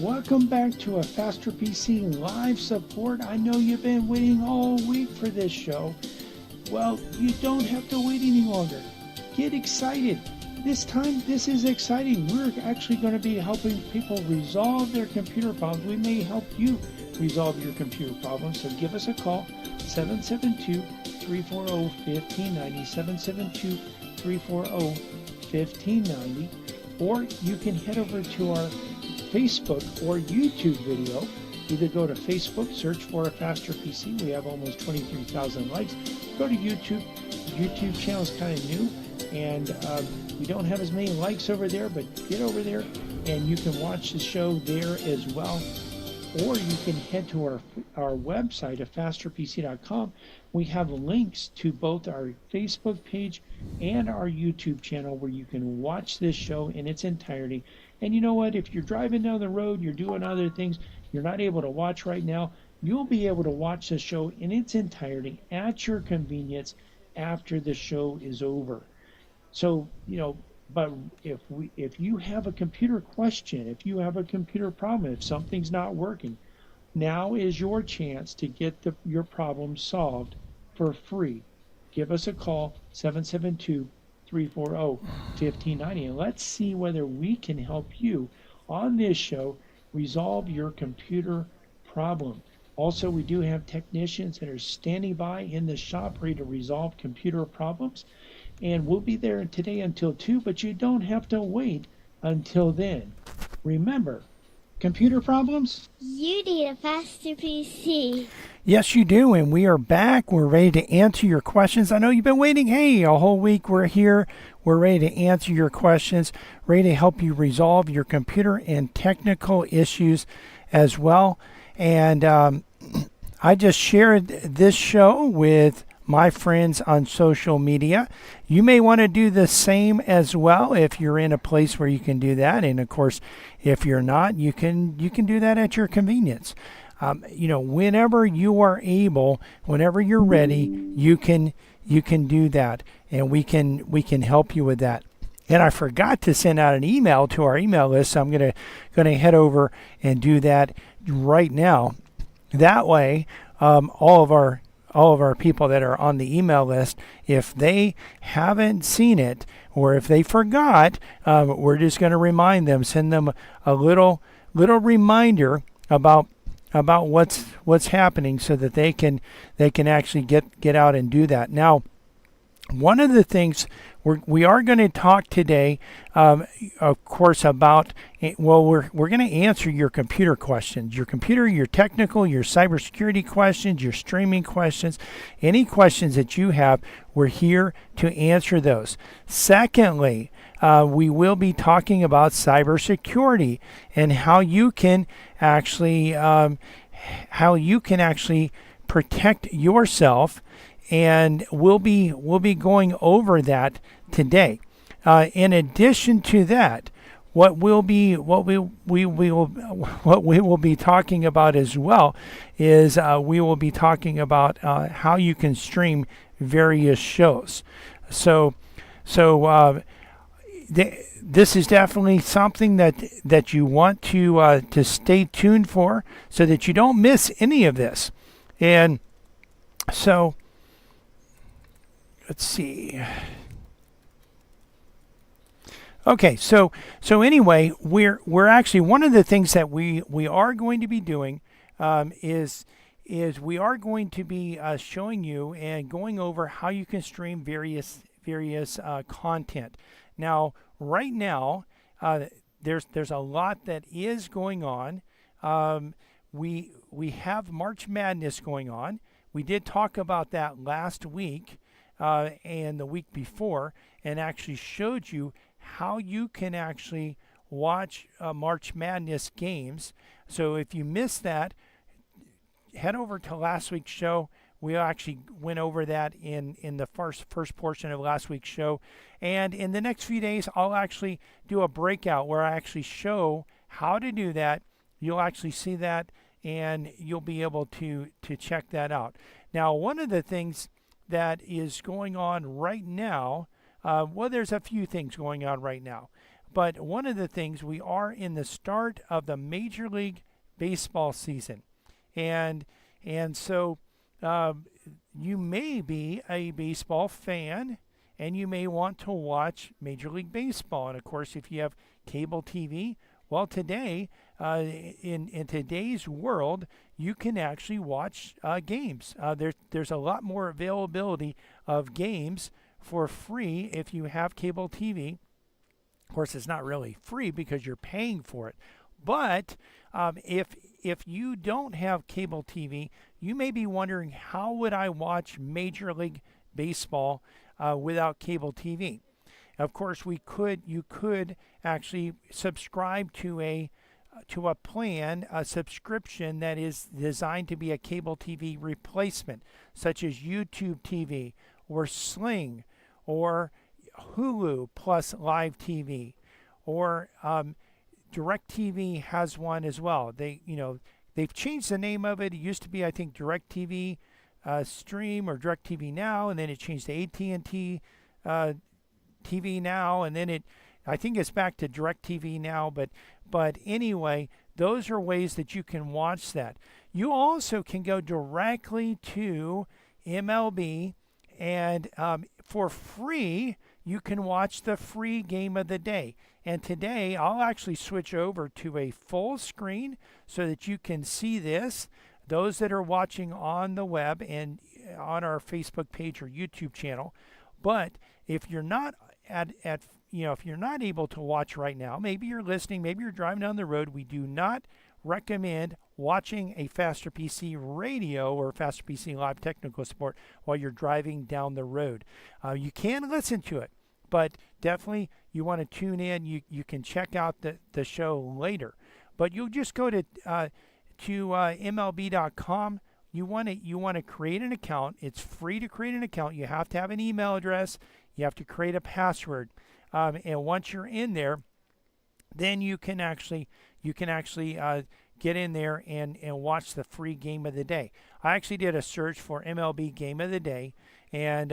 Welcome back to a Faster PC live support. I know you've been waiting all week for this show. Well, you don't have to wait any longer. Get excited. This time, this is exciting. We're actually going to be helping people resolve their computer problems. We may help you resolve your computer problems. So give us a call, 772-340-1590, 772-340-1590. Or you can head over to our Facebook or YouTube video. Either go to Facebook, search for a Faster PC. We have almost 23,000 likes. Go to YouTube. YouTube channel is kind of new, and we don't have as many likes over there, but get over there and you can watch the show there as well. Or you can head to our website at fasterpc.com. We have links to both our Facebook page and our YouTube channel where you can watch this show in its entirety. And you know what? If you're driving down the road, you're doing other things, you're not able to watch right now, you'll be able to watch the show in its entirety at your convenience after the show is over. So, but if you have a computer question, if you have a computer problem, if something's not working, now is your chance to get your problem solved for free. Give us a call, 772-340-1590, and let's see whether we can help you on this show resolve your computer problem. Also, we do have technicians that are standing by in the shop ready to resolve computer problems. And we'll be there today until 2, but you don't have to wait until then. Remember, computer problems? You need a Faster PC. Yes, you do, and we are back. We're ready to answer your questions. I know you've been waiting. Hey, a whole week we're here. We're ready to answer your questions, ready to help you resolve your computer and technical issues as well. And I just shared this show with my friends on social media. You may want to do the same as well if you're in a place where you can do that. And of course, if you're not, you can do that at your convenience. Whenever you are able, whenever you're ready, you can do that, and we can help you with that. And I forgot to send out an email to our email list, so I'm gonna head over and do that right now. That way, all of our people that are on the email list, if they haven't seen it or if they forgot, we're just going to remind them, send them a little reminder about what's happening so that they can actually get out and do that. Now, one of the things we are going to talk today, of course, about, we're going to answer your computer questions, your technical, your cybersecurity questions, your streaming questions, any questions that you have. We're here to answer those. Secondly, we will be talking about cybersecurity and how you can actually protect yourself. And we'll be going over that today. In addition to that, what we will be talking about as well is we will be talking about how you can stream various shows. So this is definitely something that you want to stay tuned for, so that you don't miss any of this. And so, let's see. Okay, so anyway, we're actually, one of the things that we are going to be doing is we are going to be showing you and going over how you can stream various content. Now, right now, there's a lot that is going on. We have March Madness going on. We did talk about that last week and the week before, and actually showed you how you can actually watch March Madness games. So if you missed that, head over to last week's show. We actually went over that in the first portion of last week's show. And in the next few days, I'll actually do a breakout where I actually show how to do that. You'll actually see that, and you'll be able to check that out. Now, one of the things that is going on right now, there's a few things going on right now. But one of the things, we are in the start of the Major League Baseball season. And so you may be a baseball fan and you may want to watch Major League Baseball. And of course, if you have cable TV, well, today, in today's world, you can actually watch games. There's a lot more availability of games for free if you have cable TV. Of course, it's not really free because you're paying for it. But if you don't have cable TV, you may be wondering, how would I watch Major League Baseball without cable TV? Of course, you could actually subscribe to a plan, a subscription that is designed to be a cable TV replacement, such as YouTube TV or Sling or Hulu plus Live TV, or DirecTV has one as well. They've changed the name of it. It used to be, I think, DirecTV Stream or DirecTV Now, and then it changed to AT&T TV Now, and then I think it's back to DirecTV Now. But anyway, those are ways that you can watch that. You also can go directly to MLB, and for free, you can watch the free game of the day. And today, I'll actually switch over to a full screen so that you can see this. Those that are watching on the web and on our Facebook page or YouTube channel. But if you're not if you're not able to watch right now, maybe you're listening, maybe you're driving down the road, we do not recommend watching a Faster PC radio or Faster PC live technical support while you're driving down the road. You can listen to it, but definitely you want to tune in. You can check out the show later, but you'll just go to MLB.com. You want to create an account. It's free to create an account. You have to have an email address. You have to create a password, and once you're in there, then you can actually get in there and watch the free game of the day. I actually did a search for MLB game of the day, and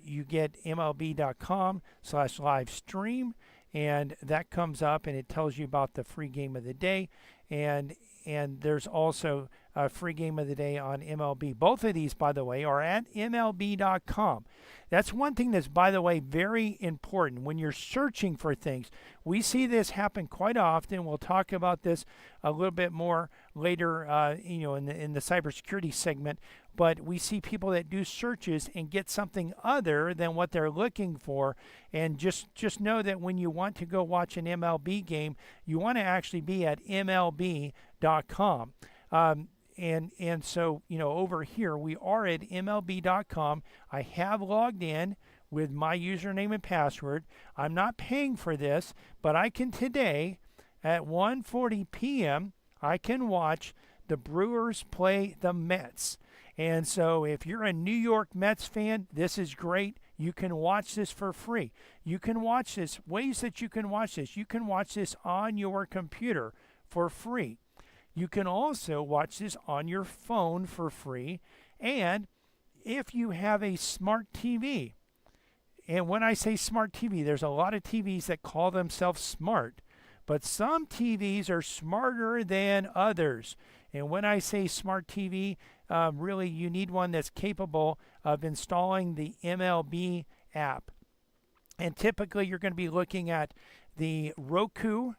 you get MLB.com/live stream, and that comes up and it tells you about the free game of the day, and there's also a free game of the day on MLB. Both of these, by the way, are at MLB.com. That's one thing that's, by the way, very important when you're searching for things. We see this happen quite often. We'll talk about this a little bit more later, in the cybersecurity segment. But we see people that do searches and get something other than what they're looking for. And just know that when you want to go watch an MLB game, you want to actually be at MLB.com. And so, over here, we are at MLB.com. I have logged in with my username and password. I'm not paying for this, but I can today at 1:40 p.m., I can watch the Brewers play the Mets. And so if you're a New York Mets fan, this is great. You can watch this for free. You can watch this, ways that you can watch this. You can watch this on your computer for free. You can also watch this on your phone for free. And if you have a smart TV, and when I say smart TV, there's a lot of TVs that call themselves smart, but some TVs are smarter than others. And when I say smart TV, really you need one that's capable of installing the MLB app. And typically you're going to be looking at the Roku,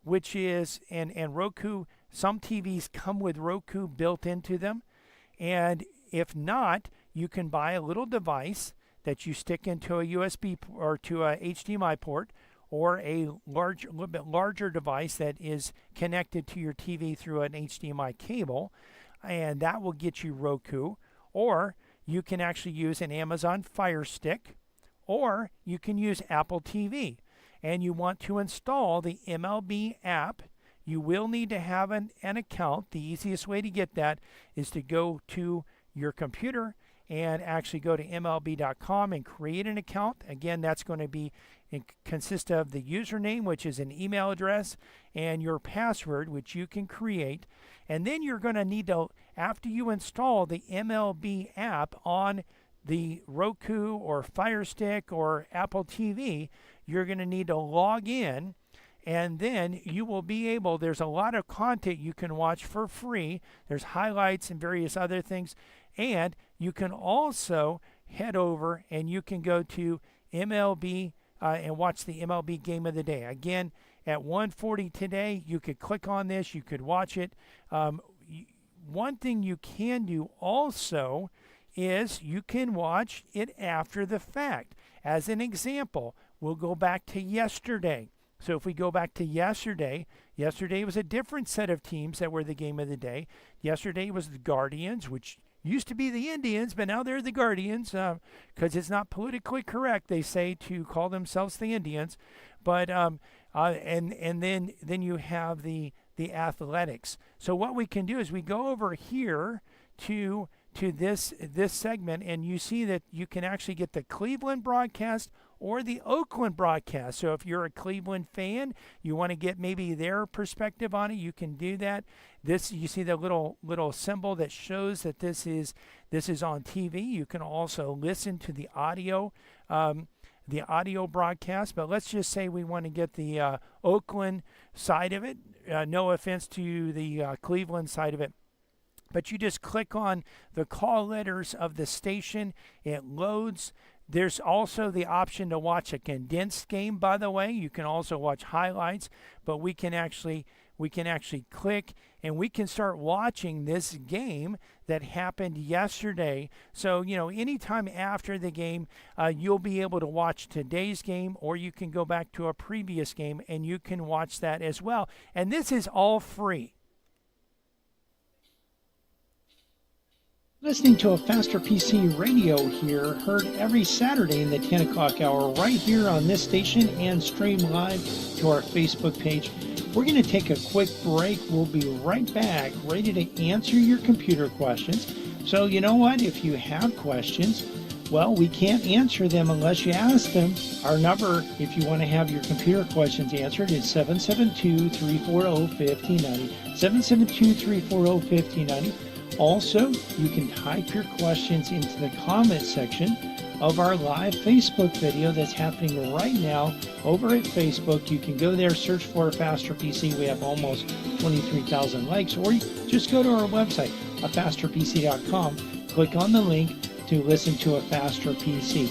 which is, and Roku, some TVs come with Roku built into them. And if not, you can buy a little device that you stick into a USB or to a HDMI port, or a little bit larger device that is connected to your TV through an HDMI cable, and that will get you Roku. Or you can actually use an Amazon Fire Stick, or you can use Apple TV. And you want to install the MLB app. You will need to have an account. The easiest way to get that is to go to your computer and actually go to MLB.com and create an account. Again, that's going to consist of the username, which is an email address, and your password, which you can create. And then you're going to need to, after you install the MLB app on the Roku or Fire Stick or Apple TV, you're going to need to log in and then you will be able, there's a lot of content you can watch for free. There's highlights and various other things. And you can also head over and you can go to MLB and watch the MLB Game of the Day. Again, at 1:40 today, you could click on this. You could watch it. One thing you can do also is you can watch it after the fact. As an example, we'll go back to yesterday. So if we go back to yesterday was a different set of teams that were the game of the day. Yesterday was the Guardians, which used to be the Indians, but now they're the Guardians because it's not politically correct, they say, to call themselves the Indians. But and then you have the Athletics. So what we can do is we go over here to this segment, and you see that you can actually get the Cleveland broadcast or the Oakland broadcast. So if you're a Cleveland fan, you want to get maybe their perspective on it, you can do that. This, you see the little symbol that shows that this is on TV. You can also listen to the audio broadcast, but let's just say we want to get the Oakland side of it. No offense to the Cleveland side of it. But you just click on the call letters of the station. It loads. There's also the option to watch a condensed game, by the way. You can also watch highlights, but we can actually click and we can start watching this game that happened yesterday. So, anytime after the game, you'll be able to watch today's game, or you can go back to a previous game and you can watch that as well. And this is all free. Listening to a Faster PC radio here, heard every Saturday in the 10 o'clock hour right here on this station and stream live to our Facebook page. We're going to take a quick break. We'll be right back, ready to answer your computer questions. So you know what? If you have questions, well, we can't answer them unless you ask them. Our number, if you want to have your computer questions answered, is 772-340-5090. 772-340-5090. Also, you can type your questions into the comment section of our live Facebook video that's happening right now over at Facebook. You can go there, search for Faster PC. We have almost 23,000 likes. Or just go to our website, afasterpc.com. Click on the link to listen to a Faster PC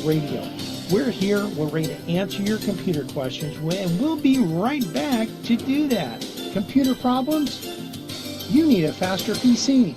radio. We're here. We're ready to answer your computer questions, and we'll be right back to do that. Computer problems? You need a Faster PC.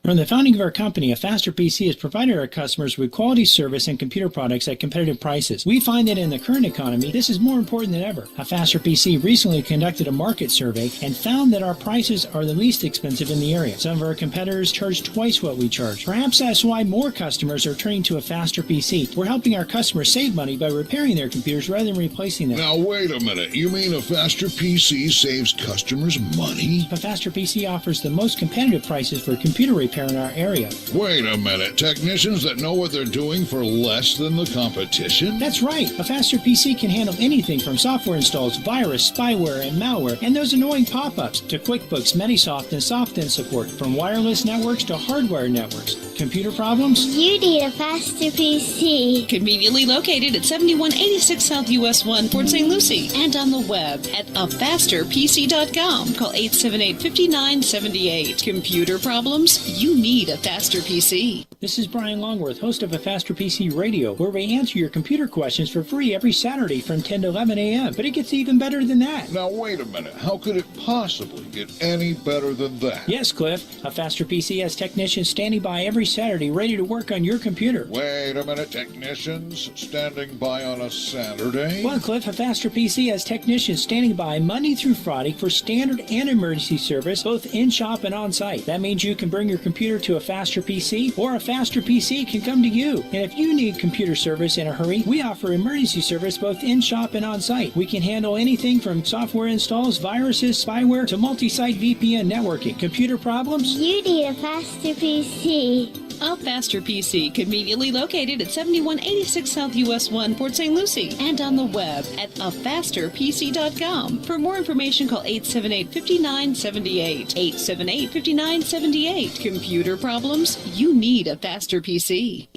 From the founding of our company, a Faster PC has provided our customers with quality service and computer products at competitive prices. We find that in the current economy, this is more important than ever. A Faster PC recently conducted a market survey and found that our prices are the least expensive in the area. Some of our competitors charge twice what we charge. Perhaps that's why more customers are turning to a Faster PC. We're helping our customers save money by repairing their computers rather than replacing them. Now, wait a minute. You mean a Faster PC saves customers money? A Faster PC offers the most competitive prices for computer repair in our area. Wait a minute. Technicians that know what they're doing for less than the competition? That's right. A Faster PC can handle anything from software installs, virus, spyware, and malware, and those annoying pop-ups, to QuickBooks, Metisoft, and SoftIn support, from wireless networks to hardware networks. Computer problems? You need a Faster PC. Conveniently located at 7186 South US 1, Port St. Lucie, and on the web at afasterpc.com. Call 878-5978. Computer problems? You need a Faster PC. This is Brian Longworth, host of a Faster PC Radio, where we answer your computer questions for free every Saturday from 10 to 11 a.m. But it gets even better than that. Now, wait a minute. How could it possibly get any better than that? Yes, Cliff. A Faster PC has technicians standing by every Saturday ready to work on your computer. Wait a minute. Technicians standing by on a Saturday? Well, Cliff, a Faster PC has technicians standing by Monday through Friday for standard and emergency service, both in-shop and on-site. That means you can bring your computer to a Faster PC, or a Faster PC can come to you. And if you need computer service in a hurry, we offer emergency service both in-shop and on-site. We can handle anything from software installs, viruses, spyware, to multi-site VPN networking. Computer problems? You need a Faster PC. A Faster PC, conveniently located at 7186 South US 1, Port St. Lucie, and on the web at afasterpc.com. For more information, call 878-5978. 878-5978. Computer problems? You need a Faster PC.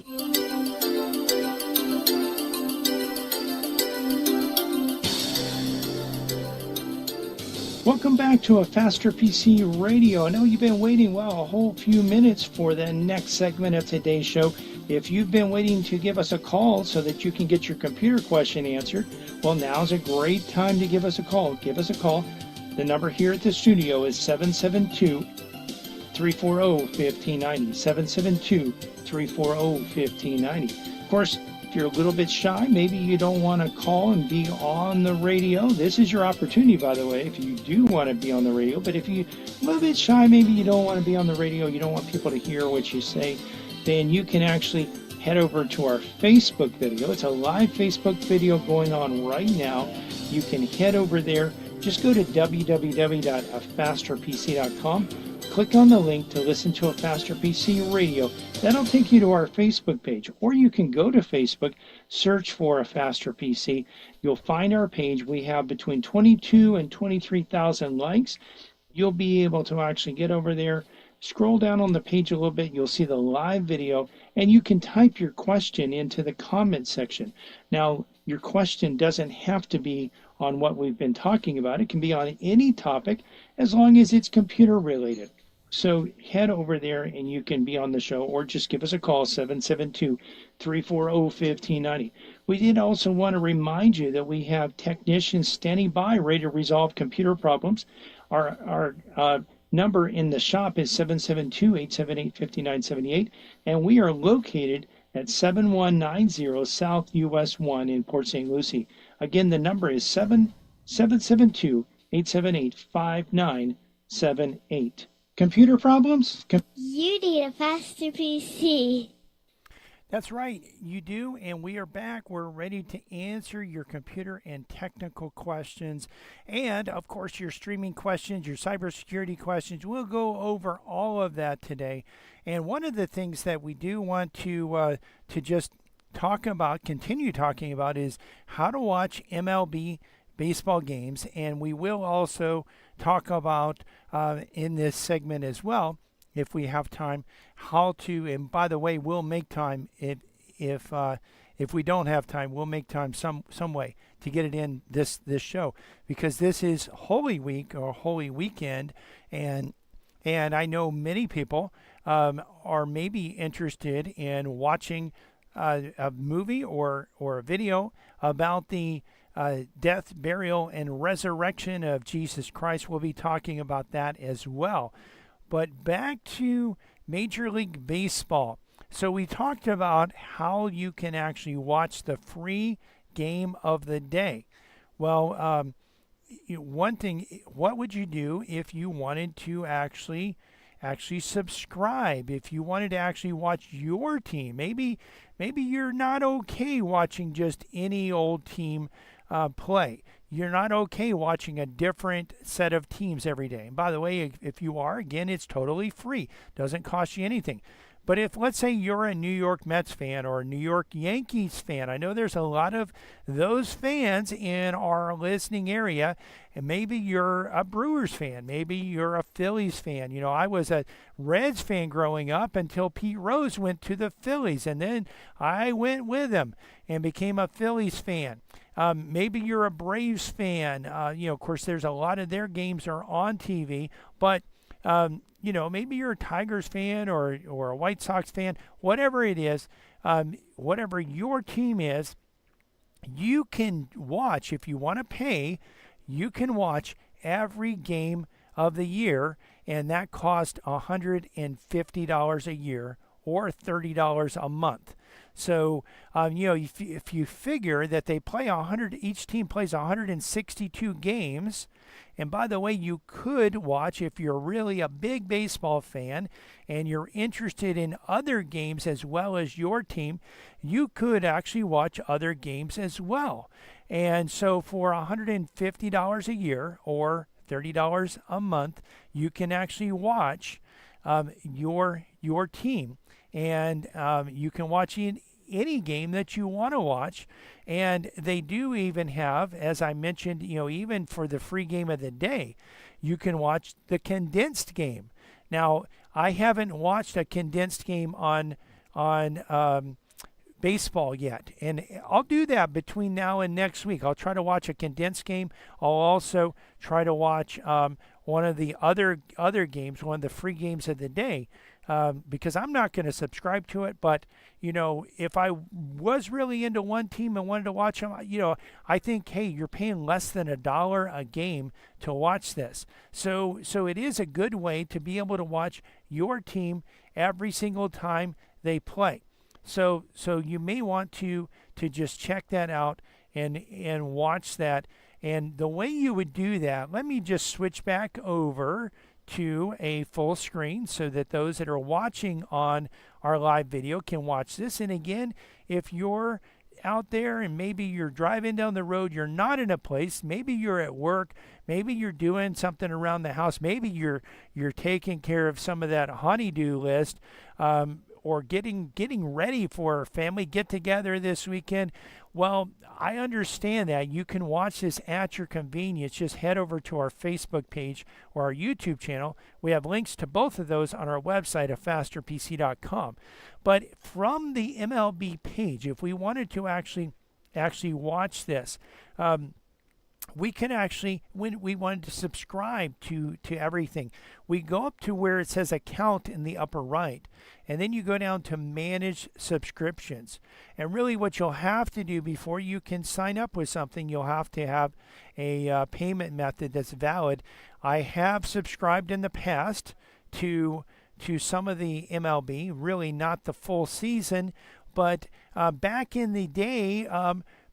Welcome back to a Faster PC Radio. I know you've been waiting, a whole few minutes for the next segment of today's show. If you've been waiting to give us a call so that you can get your computer question answered, well, now's a great time to give us a call. Give us a call. The number here at the studio is 772-340-1590. 772-340-1590. Of course, if you're a little bit shy, maybe you don't want to call and be on the radio, this is your opportunity, by the way, if you do want to be on the radio. But if you're a little bit shy, maybe you don't want to be on the radio, you don't want people to hear what you say, then you can actually head over to our Facebook video. It's a live Facebook video going on right now. You can head over there. Just go to www.afasterpc.com. Click on the link to listen to a Faster PC Radio. That'll take you to our Facebook page. Or you can go to Facebook, search for a Faster PC. You'll find our page. We have between 22 and 23,000 likes. You'll be able to actually get over there, scroll down on the page a little bit. You'll see the live video, and you can type your question into the comment section. Now, your question doesn't have to be on what we've been talking about. It can be on any topic as long as it's computer related. So head over there and you can be on the show, or just give us a call, 772-340-1590. We did also want to remind you that we have technicians standing by ready to resolve computer problems. Our number in the shop is 772-878-5978, and we are located at 7190 South US 1 in Port St. Lucie. Again, the number is 772-878-5978. Computer problems? You need a faster PC. That's right, you do, and we are back. We're ready to answer your computer and technical questions, and of course your streaming questions, your cybersecurity questions. We'll go over all of that today. And one of the things that we do want to just continue talking about, is how to watch MLB baseball games, and we will also talk about in this segment as well, if we have time, how to. And by the way, we'll make time if we don't have time, we'll make time some way to get it in this show, because this is Holy Week or Holy Weekend, and I know many people are maybe interested in watching a movie or a video about the death, burial, and resurrection of Jesus Christ. We'll be talking about that as well. But back to Major League Baseball. So we talked about how you can actually watch the free game of the day. Well, one thing, what would you do if you wanted to actually subscribe? If you wanted to actually watch your team, maybe you're not okay watching just any old team play. You're not okay watching a different set of teams every day. And by the way, if you are, again, it's totally free. Doesn't cost you anything. But if, let's say, you're a New York Mets fan or a New York Yankees fan, I know there's a lot of those fans in our listening area, and maybe you're a Brewers fan, maybe you're a Phillies fan. You know, I was a Reds fan growing up until Pete Rose went to the Phillies, and then I went with him and became a Phillies fan. Maybe you're a Braves fan. Of course, there's a lot of their games are on TV, but maybe you're a Tigers fan or a White Sox fan, whatever it is, whatever your team is, you can watch. If you want to pay, you can watch every game of the year, and that costs $150 a year or $30 a month. So, if you figure that they play each team plays 162 games, and by the way, you could watch, if you're really a big baseball fan and you're interested in other games as well as your team, you could actually watch other games as well. And so for $150 a year or $30 a month, you can actually watch your team. And you can watch any game that you want to watch. And they do even have, as I mentioned, even for the free game of the day, you can watch the condensed game. Now, I haven't watched a condensed game on baseball yet, and I'll do that between now and next week. I'll try to watch a condensed game. I'll also try to watch one of the other games, one of the free games of the day, because I'm not going to subscribe to it. But if I was really into one team and wanted to watch them, I think, hey, you're paying less than $1 a game to watch this. So it is a good way to be able to watch your team every single time they play. So you may want to just check that out and watch that. And the way you would do that, let me just switch back over to a full screen so that those that are watching on our live video can watch this. And again, if you're out there and maybe you're driving down the road, you're not in a place, maybe you're at work, maybe you're doing something around the house, maybe you're taking care of some of that honey-do list, or getting ready for a family get-together this weekend. Well, I understand that. You can watch this at your convenience. Just head over to our Facebook page or our YouTube channel. We have links to both of those on our website at fasterpc.com. But from the MLB page, if we wanted to actually watch this, we can actually, when we wanted to subscribe to everything, we go up to where it says account in the upper right, and then you go down to manage subscriptions. And really what you'll have to do before you can sign up with something, you'll have to have a payment method that's valid. I have subscribed in the past to some of the MLB, really not the full season, but back in the day,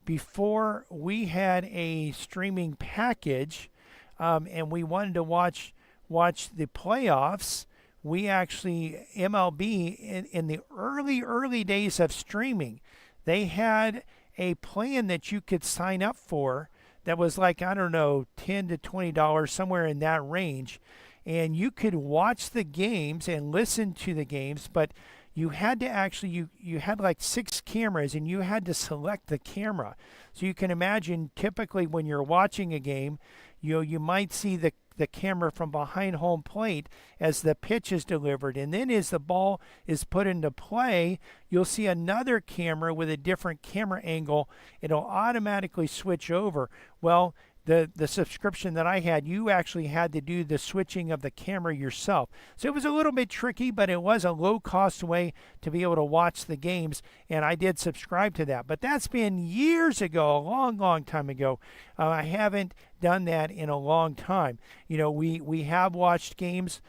before we had a streaming package, and we wanted to watch the playoffs, we actually, MLB, in the early days of streaming, they had a plan that you could sign up for that was like, I don't know, $10 to $20, somewhere in that range. And you could watch the games and listen to the games, but you had to actually, you had like 6 cameras and you had to select the camera. So you can imagine, typically when you're watching a game, you might see the camera from behind home plate as the pitch is delivered. And then as the ball is put into play, you'll see another camera with a different camera angle. It'll automatically switch over. Well, the subscription that I had, you actually had to do the switching of the camera yourself. So it was a little bit tricky, but it was a low-cost way to be able to watch the games, and I did subscribe to that. But that's been years ago, a long time ago. I haven't done that in a long time. We have watched games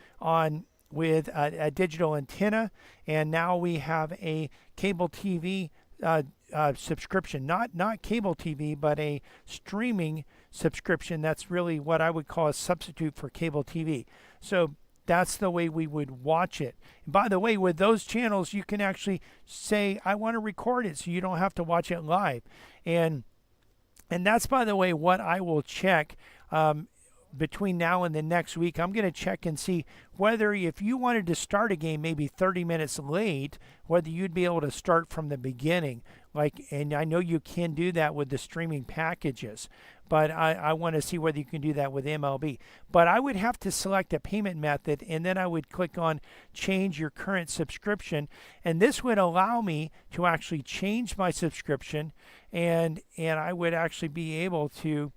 with a digital antenna, and now we have a cable TV subscription, not cable TV, but a streaming subscription. That's really what I would call a substitute for cable TV. So that's the way we would watch it. And by the way, with those channels, you can actually say, I want to record it, so you don't have to watch it live. And that's, by the way, what I will check between now and the next week. I'm going to check and see whether, if you wanted to start a game maybe 30 minutes late, whether you'd be able to start from the beginning. And I know you can do that with the streaming packages, but I want to see whether you can do that with MLB. But I would have to select a payment method, and then I would click on change your current subscription, and this would allow me to actually change my subscription, and I would actually be able to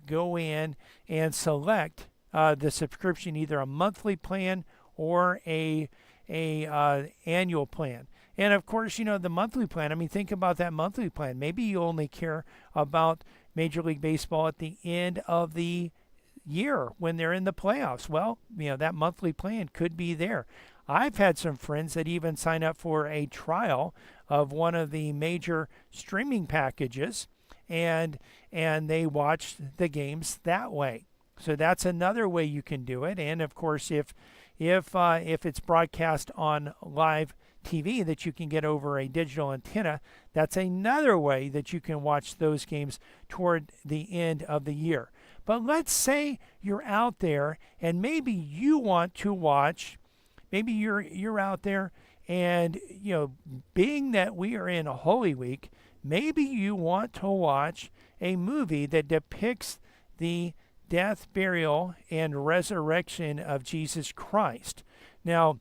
go in and select the subscription, either a monthly plan or a annual plan. And of course, the monthly plan, I mean, think about that monthly plan. Maybe you only care about Major League Baseball at the end of the year when they're in the playoffs. Well, that monthly plan could be there. I've had some friends that even sign up for a trial of one of the major streaming packages, and they watch the games that way. So that's another way you can do it. And of course, if it's broadcast on live TV that you can get over a digital antenna, that's another way that you can watch those games toward the end of the year. But let's say you're out there and maybe you want to watch, maybe you're out there and, being that we are in a Holy Week, maybe you want to watch a movie that depicts the death, burial, and resurrection of Jesus Christ. Now,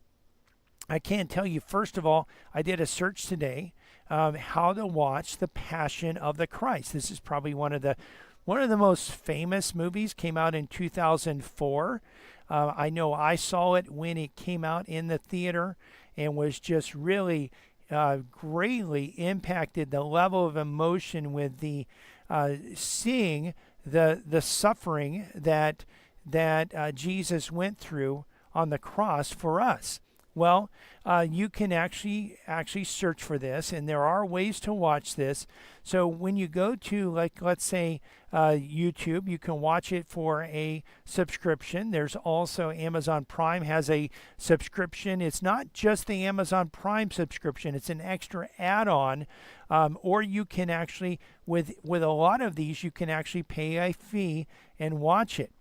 I can tell you, first of all, I did a search today how to watch The Passion of the Christ. This is probably one of the most famous movies. Came out in 2004. I know I saw it when it came out in the theater and was just really greatly impacted the level of emotion with the seeing the suffering that Jesus went through on the cross for us. Well, you can actually search for this, and there are ways to watch this. So when you go to, like, let's say YouTube, you can watch it for a subscription. There's also Amazon Prime has a subscription. It's not just the Amazon Prime subscription; it's an extra add-on. Or you can actually, with a lot of these, you can actually pay a fee and watch it.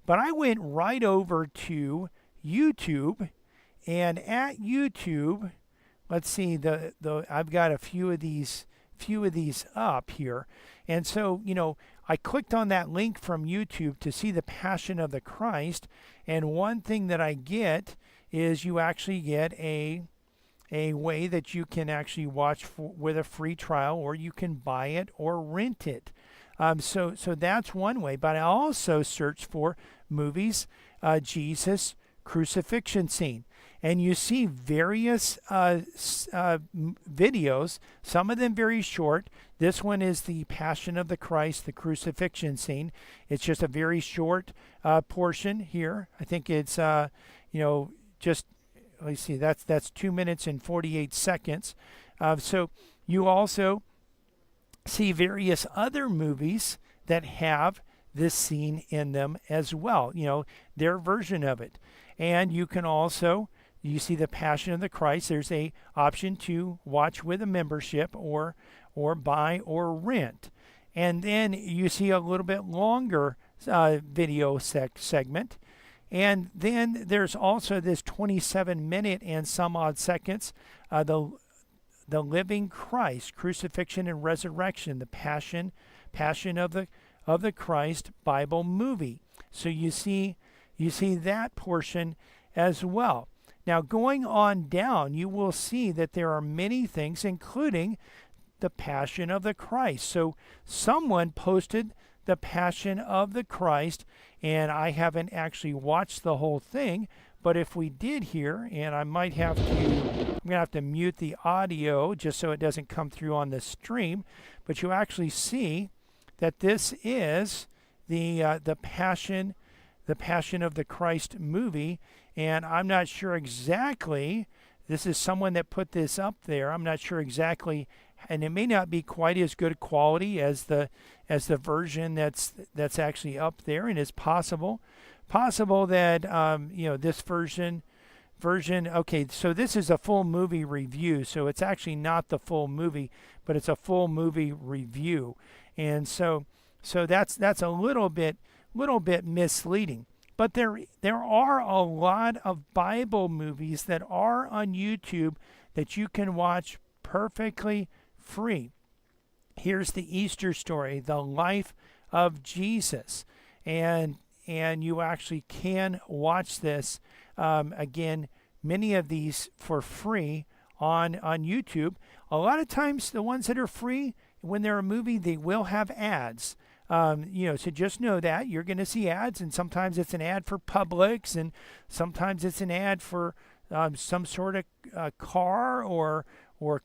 But I went right over to YouTube. And at YouTube, let's see, I've got a few of these up here. And so, I clicked on that link from YouTube to see The Passion of the Christ. And one thing that I get is you actually get a way that you can actually watch with a free trial, or you can buy it or rent it. So that's one way. But I also searched for movies, Jesus crucifixion scene. And you see various videos, some of them very short. This one is The Passion of the Christ, the crucifixion scene. It's just a very short portion here. I think it's, just, let's see, that's 2 minutes and 48 seconds. So you also see various other movies that have this scene in them as well, their version of it. And you can also, you see The Passion of the Christ. There's a option to watch with a membership or buy or rent. And then you see a little bit longer video segment. And then there's also this 27-minute and some odd seconds, the Living Christ, Crucifixion and Resurrection, the Passion of the Christ Bible movie. So you see that portion as well. Now, going on down, you will see that there are many things, including The Passion of the Christ. So someone posted The Passion of the Christ, and I haven't actually watched the whole thing, but if we did here, and I'm going to have to mute the audio just so it doesn't come through on the stream, but you actually see that this is the Passion of the Christ movie, and I'm not sure exactly. This is someone that put this up there. I'm not sure exactly, and it may not be quite as good quality as the version that's actually up there, and it's possible that this version. Okay, so this is a full movie review, so it's actually not the full movie, but it's a full movie review, and so that's a little bit misleading. But there are a lot of Bible movies that are on YouTube that you can watch perfectly free. Here's the Easter story, the life of Jesus, and you actually can watch this again. Many of these for free on YouTube. A lot of times, the ones that are free, when they're a movie, they will have ads. So just know that you're going to see ads, and sometimes it's an ad for Publix, and sometimes it's an ad for some sort of car or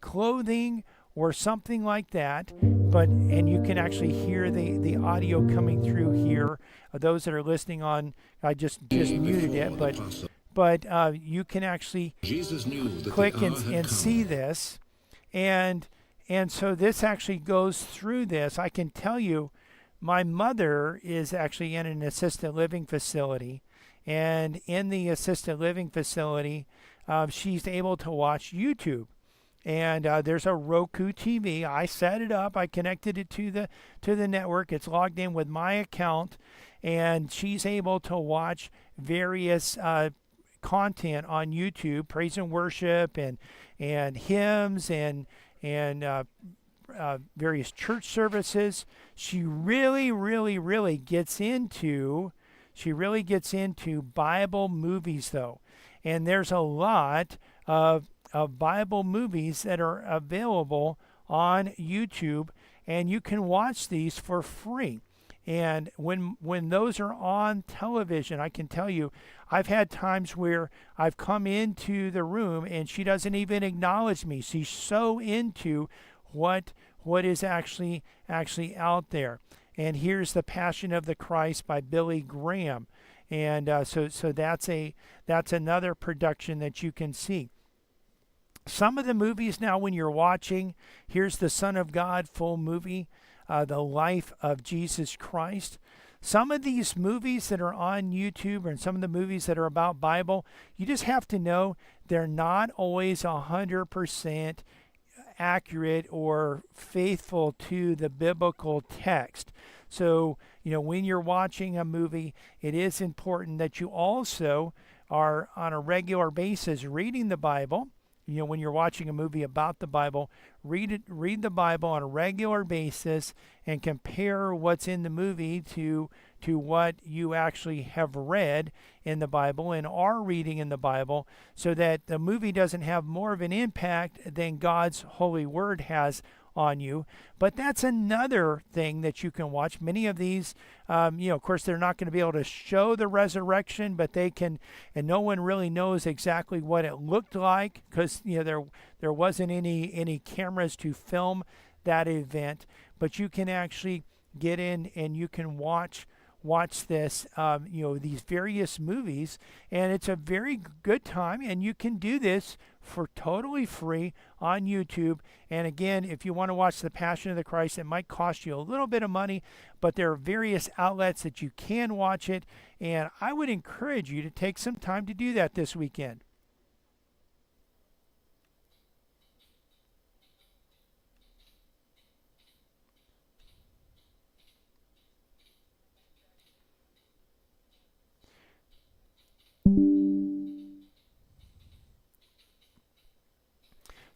clothing or something like that. And you can actually hear the audio coming through here. Those that are listening on, I just muted it, but you can actually click and see this, and so this actually goes through this. I can tell you, my mother is actually in an assisted living facility, and in the assisted living facility, she's able to watch YouTube. And there's a Roku TV. I set it up. I connected it to the network. It's logged in with my account, and she's able to watch various content on YouTube, praise and worship, and hymns, and various church services. She really gets into Bible movies, though, and there's a lot of Bible movies that are available on YouTube, and you can watch these for free. And when those are on television, I can tell you, I've had times where I've come into the room and she doesn't even acknowledge me. She's so into what is actually out there. And here's The Passion of the Christ by Billy Graham. And so that's another production that you can see. Some of the movies now, when you're watching, here's the Son of God full movie, The Life of Jesus Christ. Some of these movies that are on YouTube and some of the movies that are about Bible, you just have to know they're not always 100% accurate or faithful to the biblical text. So, when you're watching a movie, it is important that you also are on a regular basis reading the Bible. When you're watching a movie about the Bible, read the Bible on a regular basis and compare what's in the movie to what you actually have read in the Bible and are reading in the Bible, so that the movie doesn't have more of an impact than God's holy word has on you. But that's another thing that you can watch. Many of these, of course, they're not going to be able to show the resurrection, but they can, and no one really knows exactly what it looked like, because there wasn't any cameras to film that event. But you can actually get in and you can watch this, these various movies, and it's a very good time, and you can do this for totally free on YouTube. And again, if you want to watch The Passion of the Christ, it might cost you a little bit of money, but there are various outlets that you can watch it, and I would encourage you to take some time to do that this weekend.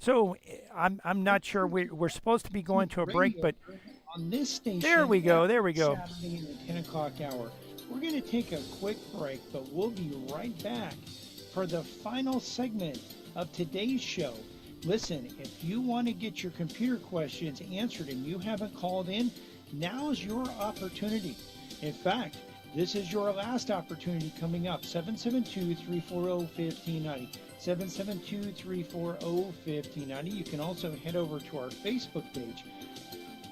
So I'm not sure we're supposed to be going to a break, but on this station, there we go. Saturday in the 10 o'clock hour. We're going to take a quick break, but we'll be right back for the final segment of today's show. Listen, if you want to get your computer questions answered and you haven't called in, now's your opportunity. In fact, this is your last opportunity coming up. 772-340-1590. 772-340-1590. You can also head over to our Facebook page,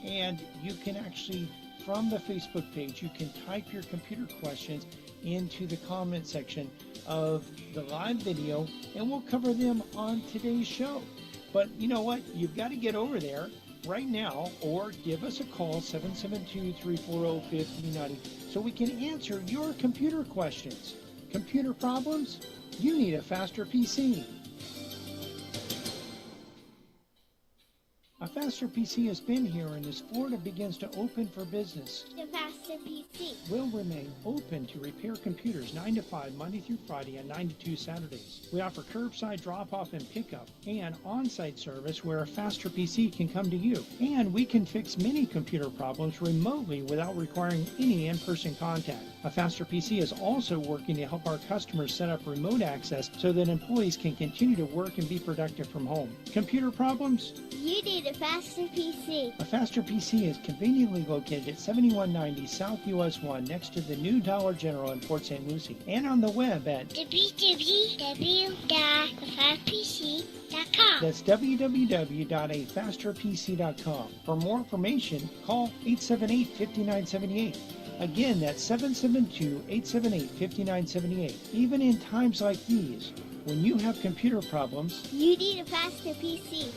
and you can actually, from the Facebook page, you can type your computer questions into the comment section of the live video, and we'll cover them on today's show. But you know what? You've got to get over there right now, or give us a call, 772-340-1590, so we can answer your computer questions. Computer problems? You need a faster PC. A faster PC has been here, and as Florida begins to open for business, The Faster PC. will remain open to repair computers 9 to 5 Monday through Friday and 9 to 2 Saturdays. We offer curbside drop-off and pickup and on-site service where a faster PC can come to you. And we can fix many computer problems remotely without requiring any in-person contact. A faster PC is also working to help our customers set up remote access so that employees can continue to work and be productive from home. Computer problems? You need a faster PC. A faster PC is conveniently located at 7190 South US 1 next to the new Dollar General in Port St. Lucie, and on the web at www.afastpc.com. that's www.afasterpc.com. For more information, call 878-5978. Again, that's 772-878-5978. Even in times like these, when you have computer problems, You need a faster PC.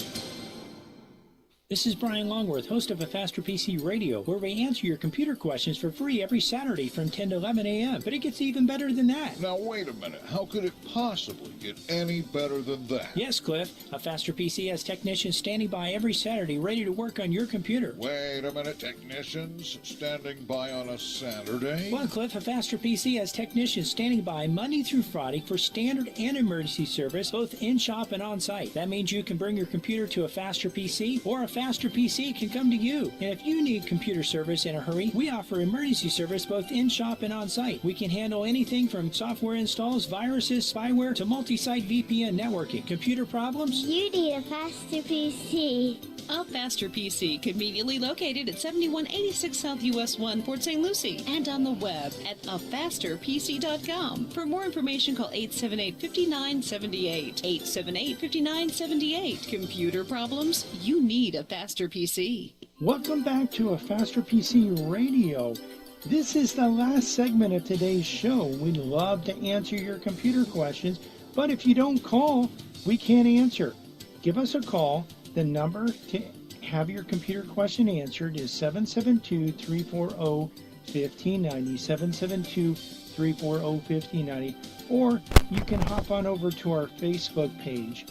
This is Brian Longworth, host of A Faster PC Radio, where we answer your computer questions for free every Saturday from 10 to 11 a.m. But it gets even better than that. Now, wait a minute. How could it possibly get any better than that? Yes, Cliff. A Faster PC has technicians standing by every Saturday ready to work on your computer. Wait a minute. Technicians standing by on a Saturday? Well, Cliff, A Faster PC has technicians standing by Monday through Friday for standard and emergency service, both in-shop and on-site. That means you can bring your computer to A Faster PC, or A Faster PC can come to you. And if you need computer service in a hurry, we offer emergency service both in-shop and on-site. We can handle anything from software installs, viruses, spyware, to multi-site VPN networking. Computer problems? You need a faster PC. A Faster PC, conveniently located at 7186 South US 1, Port St. Lucie, and on the web at afasterpc.com. For more information, call 878-5978. 878-5978. Computer problems? You need a Faster PC. Welcome back to A Faster PC Radio. This is the last segment of today's show. We'd love to answer your computer questions, but if you don't call, we can't answer. Give us a call. The number to have your computer question answered is 772-340-1590, 772-340-1590, or you can hop on over to our Facebook page,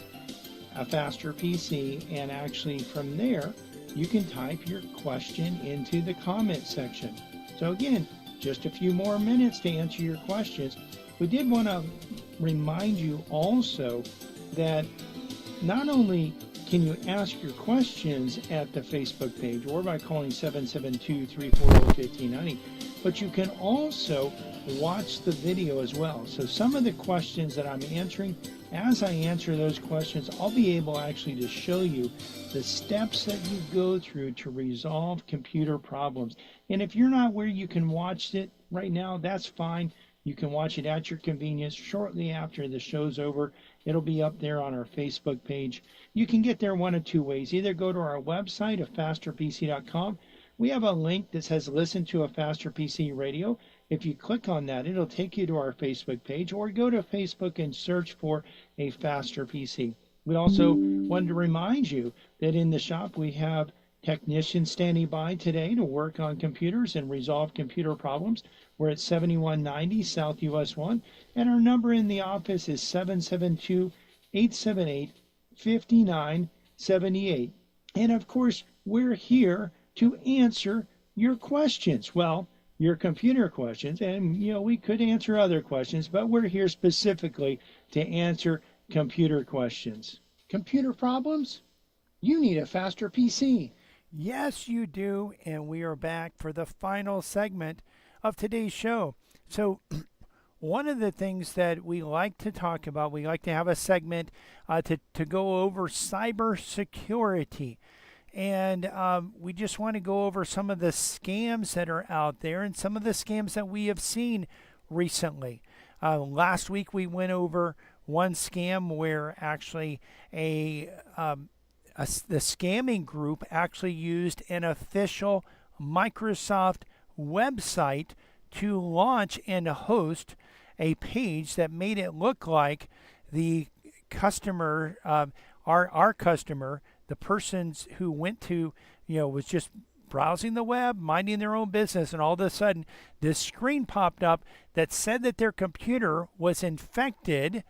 A Faster PC, and actually from there, you can type your question into the comment section. So again, just a few more minutes to answer your questions. We did want to remind you also that not only can you ask your questions at the Facebook page or by calling 772-340-1590, but you can also watch the video as well. So some of the questions that I'm answering, as I answer those questions, I'll be able actually to show you the steps that you go through to resolve computer problems. And if you're not where you can watch it right now, that's fine. You can watch it at your convenience shortly after the show's over. It'll be up there on our Facebook page. You can get there one of two ways. Either go to our website, afasterpc.com. We have a link that says listen to A Faster PC Radio. If you click on that, it'll take you to our Facebook page, or go to Facebook and search for A Faster PC. We also wanted to remind you that in the shop we have technicians standing by today to work on computers and resolve computer problems. We're at 7190 South US 1, and our number in the office is 772-878-5978. And of course, we're here to answer your questions. Well, your computer questions, and we could answer other questions, but we're here specifically to answer computer questions. Computer problems? You need a faster PC. Yes, you do, and we are back for the final segment of today's show. So one of the things that we like to talk about, we like to have a segment to go over cybersecurity. And we just want to go over some of the scams that are out there and some of the scams that we have seen recently. Last week we went over one scam where actually the scamming group actually used an official Microsoft website to launch and host a page that made it look like the customer, our customer, the persons who went to, was just browsing the web, minding their own business, and all of a sudden this screen popped up that said that their computer was infected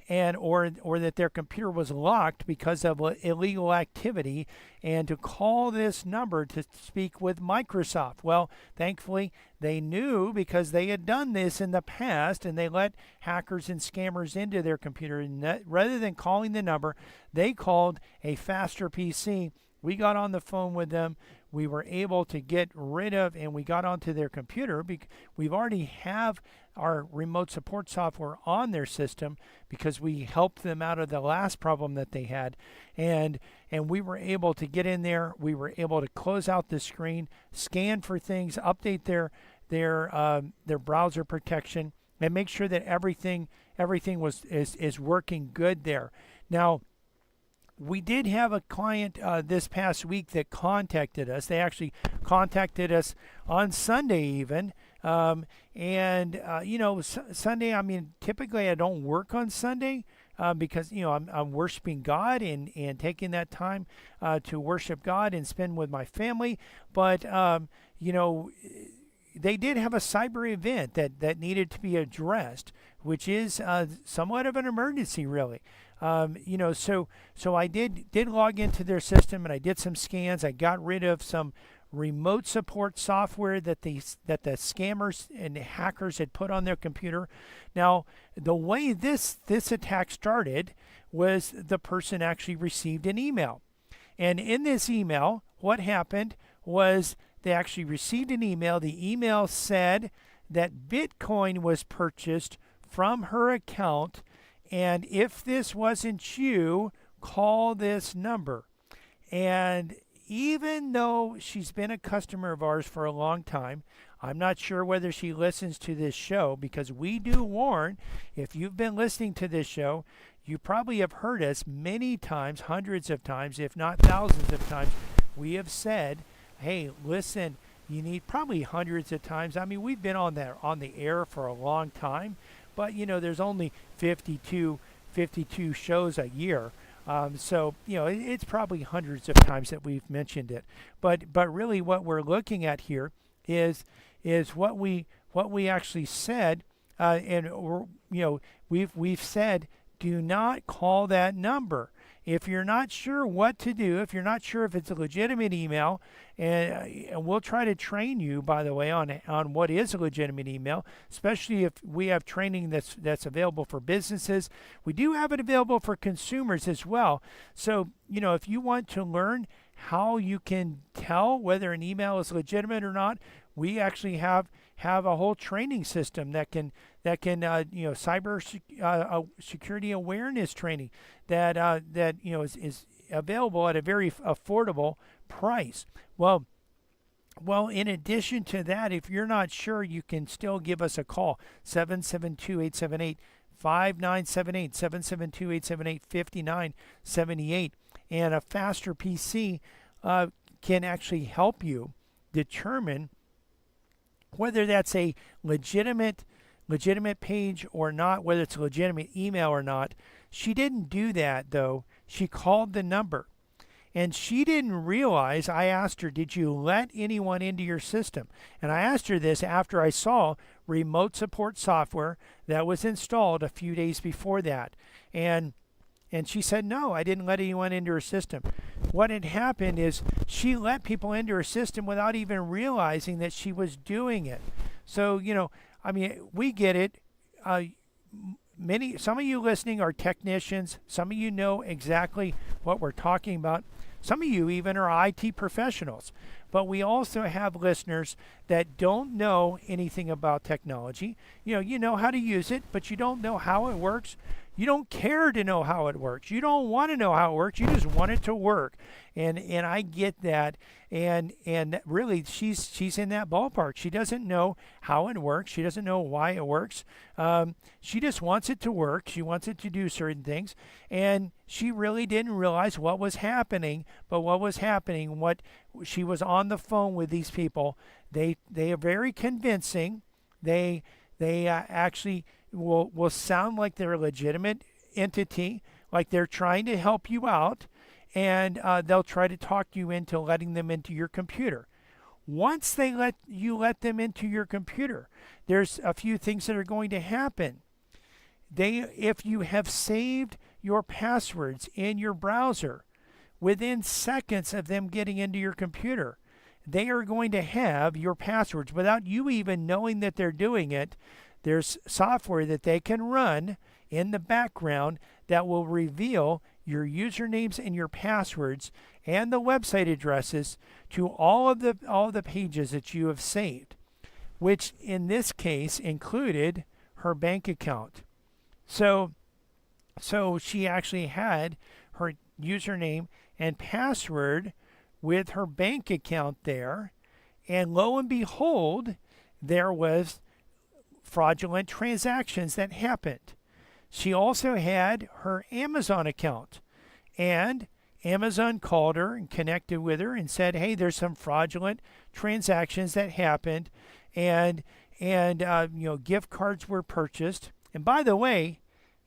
and or that their computer was locked because of illegal activity, and to call this number to speak with Microsoft. Well, thankfully they knew, because they had done this in the past, and they let hackers and scammers into their computer. And rather than calling the number, they called A Faster PC. We got on the phone with them. We were able to get rid of, and we got onto their computer. We've already have our remote support software on their system because we helped them out of the last problem that they had. And we were able to get in there. We were able to close out the screen, scan for things, update their browser protection, and make sure that everything is working good there. Now, we did have a client this past week that contacted us. They actually contacted us on Sunday even. Sunday, I mean, typically I don't work on Sunday because, I'm worshiping God and taking that time to worship God and spend with my family. But, they did have a cyber event that needed to be addressed, which is somewhat of an emergency, really. So I did log into their system, and I did some scans. I got rid of some remote support software that the scammers and hackers had put on their computer. Now, the way this attack started was the person actually received an email. And in this email, what happened was they actually received an email. The email said that Bitcoin was purchased from her account, and if this wasn't you, call this number. And even though she's been a customer of ours for a long time, I'm not sure whether she listens to this show, because we do warn, if you've been listening to this show, you probably have heard us many times, hundreds of times, if not thousands of times. We have said, hey, listen, you need, probably hundreds of times. I mean, we've been on the air for a long time, but there's only 52 shows a year. So it's probably hundreds of times that we've mentioned it. But really, what we're looking at here is what we actually said, and we've said, do not call that number. If you're not sure what to do, if you're not sure if it's a legitimate email, and we'll try to train you, by the way, on what is a legitimate email, especially if we have training that's available for businesses. We do have it available for consumers as well. So, if you want to learn how you can tell whether an email is legitimate or not, we actually have a whole training system that can cyber security awareness training that is available at a very affordable price. Well, in addition to that, if you're not sure, you can still give us a call, 772-878-5978, 772-878-5978, and a Faster PC can actually help you determine whether that's a legitimate page or not, whether it's a legitimate email or not. She didn't do that, though. She called the number. And she didn't realize, I asked her, did you let anyone into your system? And I asked her this after I saw remote support software that was installed a few days before that. And she said, no, I didn't let anyone into her system. What had happened is she let people into her system without even realizing that she was doing it. So, we get it. Some of you listening are technicians. Some of you know exactly what we're talking about. Some of you even are IT professionals. But we also have listeners that don't know anything about technology. You know how to use it, but you don't know how it works. You don't care to know how it works. You don't want to know how it works. You just want it to work. And I get that. And really, she's in that ballpark. She doesn't know how it works. She doesn't know why it works. She just wants it to work. She wants it to do certain things. And she really didn't realize what was happening. But what was happening, what she was on the phone with these people, they are very convincing. They actually will sound like they're a legitimate entity, like they're trying to help you out, and they'll try to talk you into letting them into your computer. Once they let them into your computer, there's a few things that are going to happen. If you have saved your passwords in your browser, within seconds of them getting into your computer, they are going to have your passwords without you even knowing that they're doing it. There's software that they can run in the background that will reveal your usernames and your passwords and the website addresses to all of the pages that you have saved, which in this case included her bank account. So she actually had her username and password with her bank account there, and lo and behold, there was fraudulent transactions that happened. She also had her Amazon account, and Amazon called her and connected with her and said, hey, there's some fraudulent transactions that happened, and gift cards were purchased. And by the way,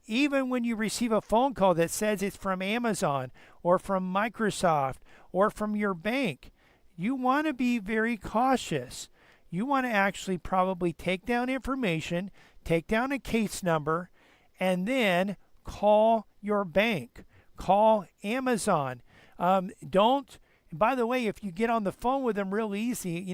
even when you receive a phone call that says it's from Amazon or from Microsoft or from your bank, you want to be very cautious. You want to actually probably take down information, take down a case number, and then call your bank. Call Amazon. By the way, if you get on the phone with them real easy,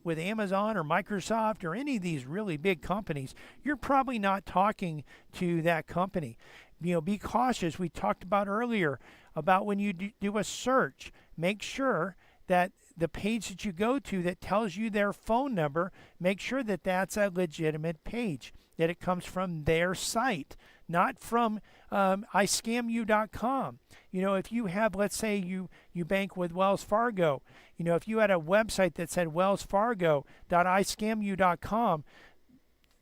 with Amazon or Microsoft or any of these really big companies, you're probably not talking to that company. Be cautious. We talked about earlier about when you do a search, make sure that the page that you go to that tells you their phone number, make sure that that's a legitimate page, that it comes from their site, not from iscamu.com. If you have, let's say you bank with Wells Fargo, if you had a website that said wellsfargo.iscamu.com,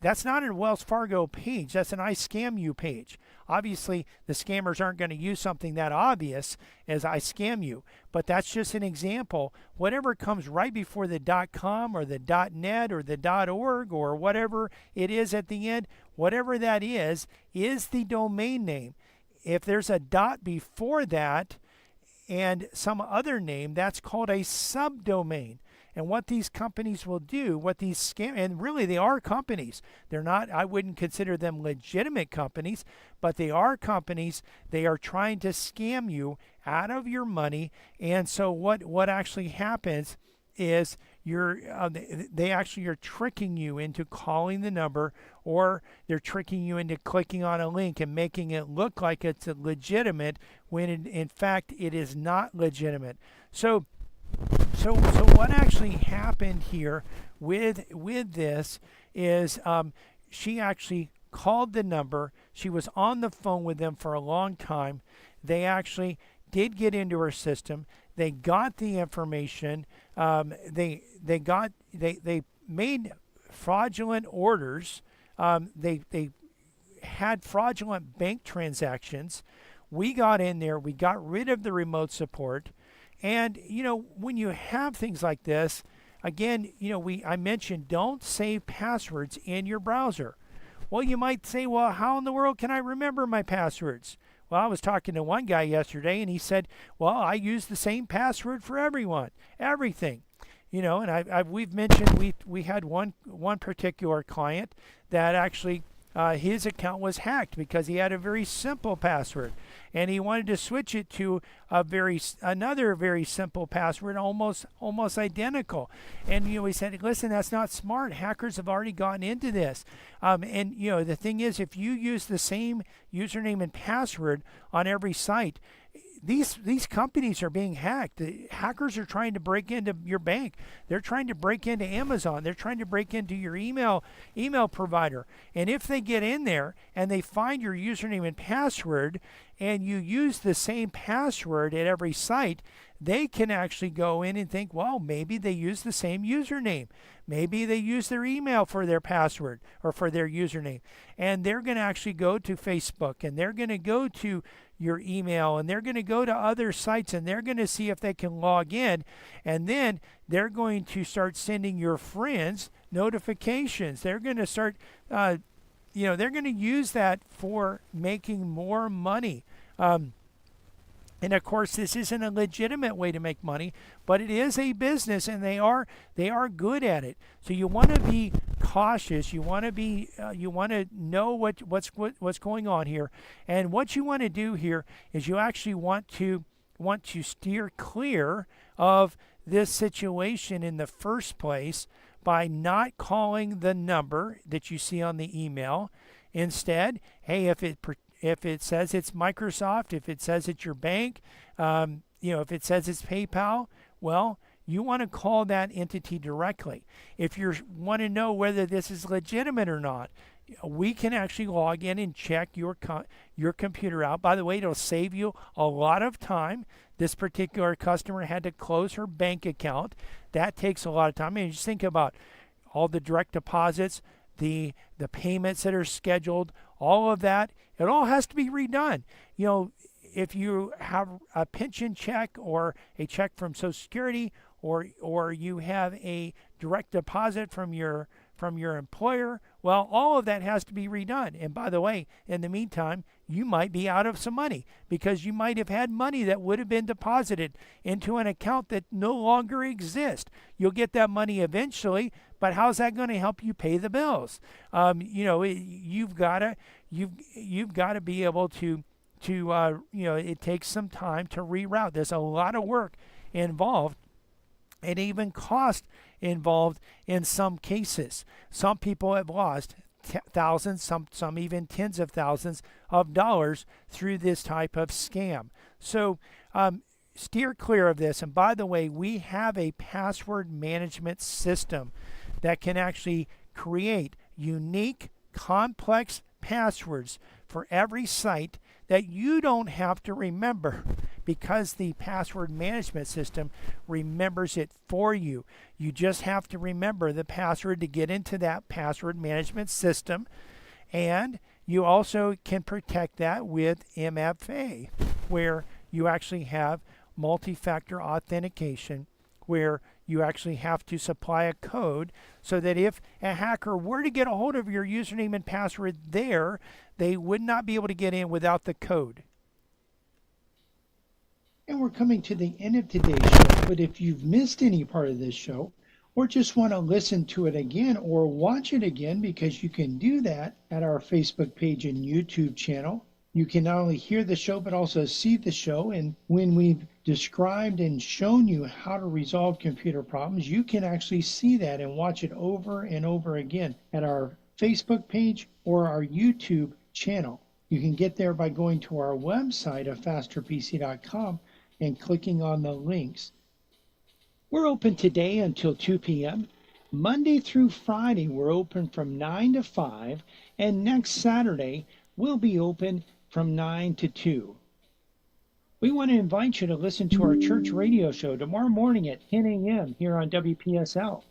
that's not a Wells Fargo page. That's an iScamU page. Obviously, the scammers aren't going to use something that obvious as iScamU, but that's just an example. Whatever comes right before the .com or the .net or the .org or whatever it is at the end, whatever that is the domain name. If there's a dot before that and some other name, that's called a subdomain. And what these companies will do, and really they are companies. They're not, I wouldn't consider them legitimate companies, but they are companies. They are trying to scam you out of your money. And so what actually happens is they actually are tricking you into calling the number, or they're tricking you into clicking on a link and making it look like it's legitimate when in fact it is not legitimate. So what actually happened here with this is she actually called the number. She was on the phone with them for a long time. They actually did get into her system. They got the information. They made fraudulent orders. They had fraudulent bank transactions. We got in there. We got rid of the remote support. And, when you have things like this, again, I mentioned don't save passwords in your browser. Well, you might say, well, how in the world can I remember my passwords? Well, I was talking to one guy yesterday, and he said, well, I use the same password for everything. And we've mentioned we had one particular client that actually his account was hacked because he had a very simple password, and he wanted to switch it to another very simple password, almost identical. And we said, listen, that's not smart. Hackers have already gotten into this. And the thing is, if you use the same username and password on every site, these companies are being hacked. The hackers are trying to break into your bank. They're trying to break into Amazon. They're trying to break into your email provider. And if they get in there and they find your username and password, and you use the same password at every site, they can actually go in and think, well, maybe they use the same username. Maybe they use their email for their password or for their username. And they're going to actually go to Facebook, and they're going to go to your email, and they're going to go to other sites, and they're going to see if they can log in. And then they're going to start sending your friends notifications. They're going to start, they're going to use that for making more money. And of course, this isn't a legitimate way to make money, but it is a business, and they are good at it. So you want to be cautious. You want to know what's going on here, and what you want to do here is you actually want to steer clear of this situation in the first place by not calling the number that you see on the email. Instead, hey, if it says it's Microsoft, if it says it's your bank, if it says it's PayPal, well, you want to call that entity directly. If you want to know whether this is legitimate or not, we can actually log in and check your computer out. By the way, it'll save you a lot of time. This particular customer had to close her bank account. That takes a lot of time. I mean, just think about all the direct deposits, the payments that are scheduled, all of that. It all has to be redone. If you have a pension check or a check from Social Security, or you have a direct deposit from your employer, well, all of that has to be redone. And by the way, in the meantime, you might be out of some money because you might have had money that would have been deposited into an account that no longer exists. You'll get that money eventually, but how's that going to help you pay the bills? You've got to be able to it takes some time to reroute. There's a lot of work involved, and even cost involved in some cases. Some people have lost thousands, some even tens of thousands of dollars through this type of scam. So steer clear of this. And by the way, we have a password management system that can actually create unique, complex passwords for every site that you don't have to remember, because the password management system remembers it for you. You just have to remember the password to get into that password management system. And you also can protect that with MFA, where you actually have multi-factor authentication, where you actually have to supply a code so that if a hacker were to get a hold of your username and password there, they would not be able to get in without the code. And we're coming to the end of today's show, but if you've missed any part of this show, or just want to listen to it again or watch it again, because you can do that at our Facebook page and YouTube channel. You can not only hear the show, but also see the show. And when we've described and shown you how to resolve computer problems, you can actually see that and watch it over and over again at our Facebook page or our YouTube channel. You can get there by going to our website of fasterpc.com and clicking on the links. We're open today until 2 p.m. Monday through Friday, we're open from 9 to 5, and next Saturday, we'll be open from 9 to 2. We want to invite you to listen to our church radio show tomorrow morning at 10 a.m. here on WPSL.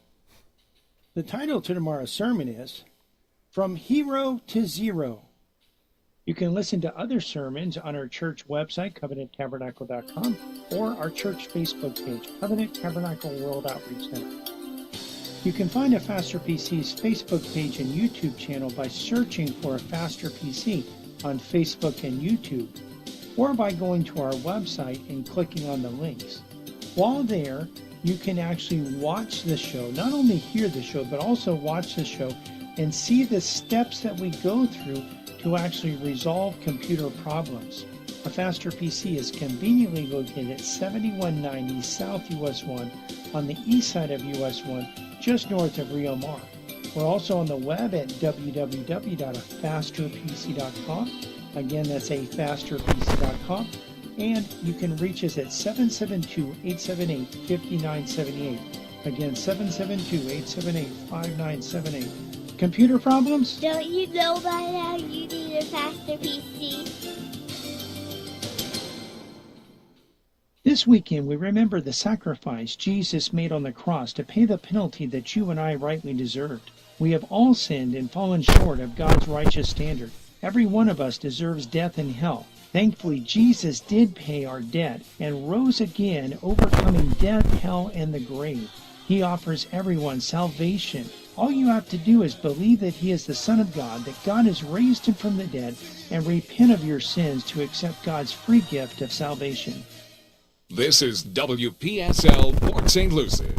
The title to tomorrow's sermon is From Hero to Zero. You can listen to other sermons on our church website, covenanttabernacle.com, or our church Facebook page, Covenant Tabernacle World Outreach Center. You can find a Faster PC's Facebook page and YouTube channel by searching for a Faster PC on Facebook and YouTube, or by going to our website and clicking on the links. While there, you can actually watch the show, not only hear the show, but also watch the show and see the steps that we go through to actually resolve computer problems. A Faster PC is conveniently located at 7190 South US 1 on the east side of US 1, just north of Rio Mar. We're also on the web at www.afasterpc.com. Again, that's afasterpc.com. And you can reach us at 772-878-5978. Again, 772-878-5978. Computer problems? Don't you know by now you need a faster PC? This weekend, we remember the sacrifice Jesus made on the cross to pay the penalty that you and I rightly deserved. We have all sinned and fallen short of God's righteous standard. Every one of us deserves death and hell. Thankfully, Jesus did pay our debt and rose again, overcoming death, hell, and the grave. He offers everyone salvation. All you have to do is believe that He is the Son of God, that God has raised Him from the dead, and repent of your sins to accept God's free gift of salvation. This is WPSL Port St. Lucie.